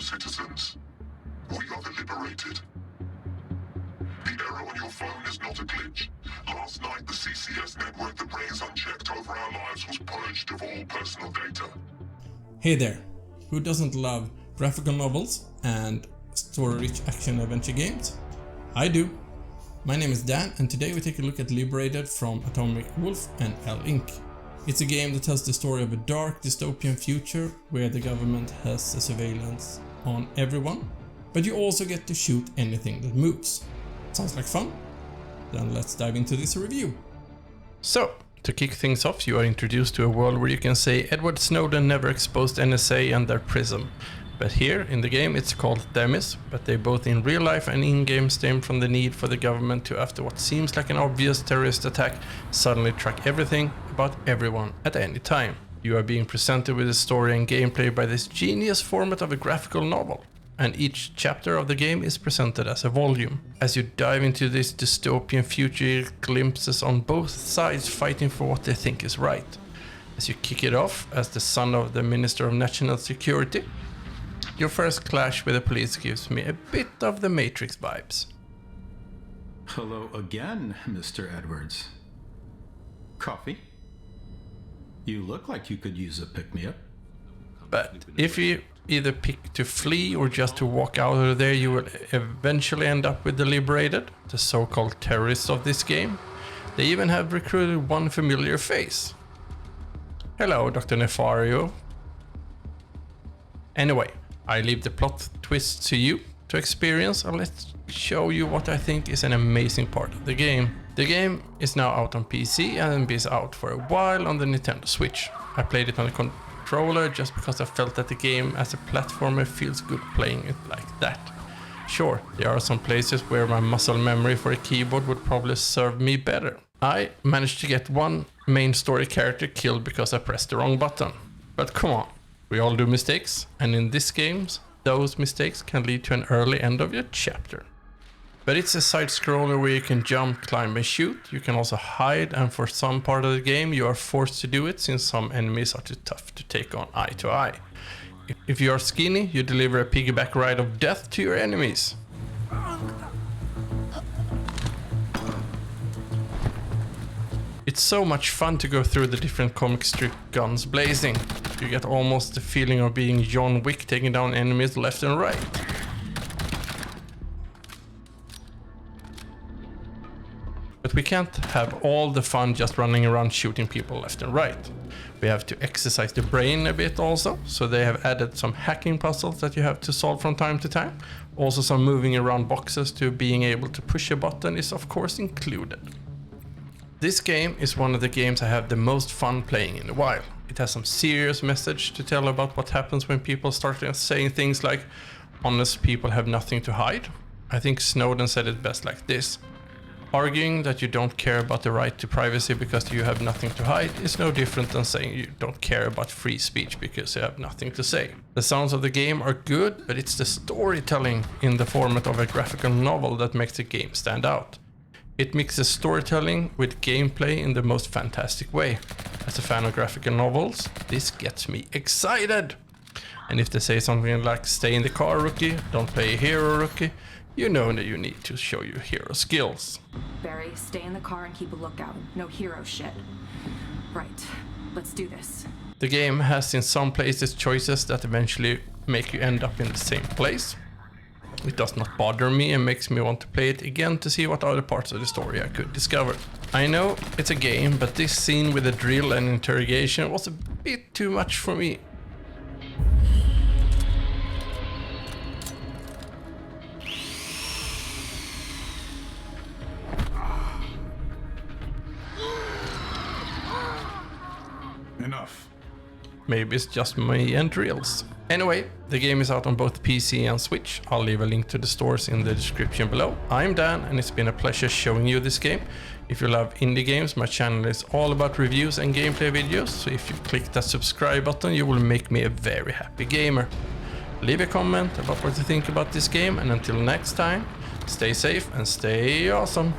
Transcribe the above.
citizens. We are the Liberated. The error on your phone is not a glitch. Last night, the CCS network that brings unchecked over our lives was purged of all personal data. Hey there, who doesn't love graphical novels and story-rich action-adventure games? I do. My name is Dan, and today we take a look at Liberated from Atomic Wolf and L Inc. It's a game that tells the story of a dark dystopian future where the government has a surveillance on everyone, but you also get to shoot anything that moves. Sounds like fun? Then let's dive into this review. So, to kick things off, you are introduced to a world where you can say Edward Snowden never exposed NSA and their prism. But here, in the game, it's called Themis, but they both in real life and in-game stem from the need for the government to, after what seems like an obvious terrorist attack, suddenly track everything about everyone at any time. You are being presented with a story and gameplay by this genius format of a graphical novel, and each chapter of the game is presented as a volume. As you dive into this dystopian future, glimpses on both sides fighting for what they think is right. As you kick it off as the son of the Minister of National Security, your first clash with the police gives me a bit of the Matrix vibes. Hello again, Mr. Edwards. Coffee? You look like you could use a pick-me-up. But if you either pick to flee or just to walk out of there, you will eventually end up with the Liberated, the so-called terrorists of this game. They even have recruited one familiar face. Hello, Dr. Nefario. Anyway, I leave the plot twist to you to experience, and let's show you what I think is an amazing part of the game. The game is now out on PC and is out for a while on the Nintendo Switch. I played it on the controller just because I felt that the game as a platformer feels good playing it like that. Sure, there are some places where my muscle memory for a keyboard would probably serve me better. I managed to get one main story character killed because I pressed the wrong button. But come on. We all do mistakes, and in this game, those mistakes can lead to an early end of your chapter. But it's a side-scroller where you can jump, climb and shoot. You can also hide, and for some part of the game you are forced to do it since some enemies are too tough to take on eye to eye. If you are skinny, you deliver a piggyback ride of death to your enemies. It's so much fun to go through the different comic strip guns blazing. You get almost the feeling of being John Wick taking down enemies left and right. But we can't have all the fun just running around shooting people left and right. We have to exercise the brain a bit also, so they have added some hacking puzzles that you have to solve from time to time. Also some moving around boxes to being able to push a button is of course included. This game is one of the games I have the most fun playing in a while. It has some serious message to tell about what happens when people start saying things like, honest people have nothing to hide. I think Snowden said it best like this. Arguing that you don't care about the right to privacy because you have nothing to hide is no different than saying you don't care about free speech because you have nothing to say. The sounds of the game are good, but it's the storytelling in the format of a graphical novel that makes the game stand out. It mixes storytelling with gameplay in the most fantastic way. As a fan of graphical novels, this gets me excited! And if they say something like stay in the car rookie, don't play a hero rookie, you know that you need to show your hero skills. Barry, stay in the car and keep a lookout. No hero shit. Right, let's do this. The game has in some places choices that eventually make you end up in the same place. It does not bother me and makes me want to play it again to see what other parts of the story I could discover. I know it's a game, but this scene with the drill and interrogation was a bit too much for me. Enough. Maybe it's just me and drills. Anyway, the game is out on both PC and Switch. I'll leave a link to the stores in the description below. I'm Dan, and it's been a pleasure showing you this game. If you love indie games, my channel is all about reviews and gameplay videos, so if you click that subscribe button, you will make me a very happy gamer. Leave a comment about what you think about this game, and until next time, stay safe and stay awesome.